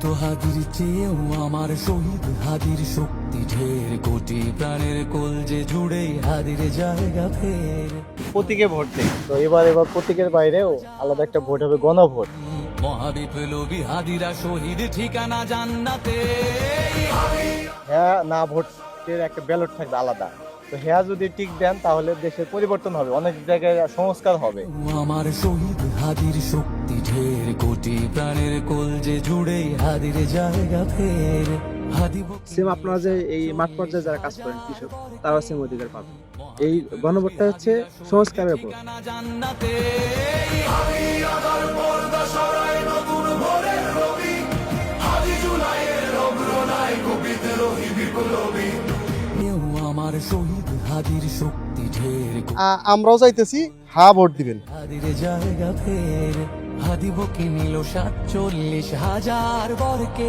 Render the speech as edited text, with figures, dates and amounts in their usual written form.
মৃত হাদির চেয়েও আমার শহীদ হাদির শক্তি ঢের, কোটি প্রাণের কলজে জুড়ে হাদির জায়গা ফের। প্রতীকে ভোট দেয়। তো এবার প্রতীকের বাইরেও আলাদা একটা ভোট হবে, গণভোট। মহাবিপ্লবী হাদিরা শহীদ, ঠিকানা জান্নাতে। হ্যাঁ না ভোটের একটা ব্যালট থাকবে আলাদা। তো হ্যাঁ যদি টিক দেন তাহলে দেশের পরিবর্তন হবে, অনেক জায়গায় সংস্কার হবে। আমার শহীদ হাদির শক্তি ঢের, কোটি প্রাণের কলজে জুড়ে হাদির জায়গা ফের। হাদি সেম আপনারা যে এই মাঠ পর্যায়ে যারা কাজ করেন কৃষক, তারাও সেম অধিকার পাবে। এই গণভোটটা হচ্ছে সংস্কারের ভোট। জান্নাতে। হাদি আদার পর্দা সরায় নতুন ভোরের রবি, হাদি জুলাইয়ের অগ্রনায় বিদ্রোহী বিপ্লবী। আমার শহীদ হাদির শক্তি ঢের, আমরাও চাইতেছি হ্যাঁ ভোট দিবেন। হাদির জায়গা ফের। হাদি বকে নিল 47,000 বরকে।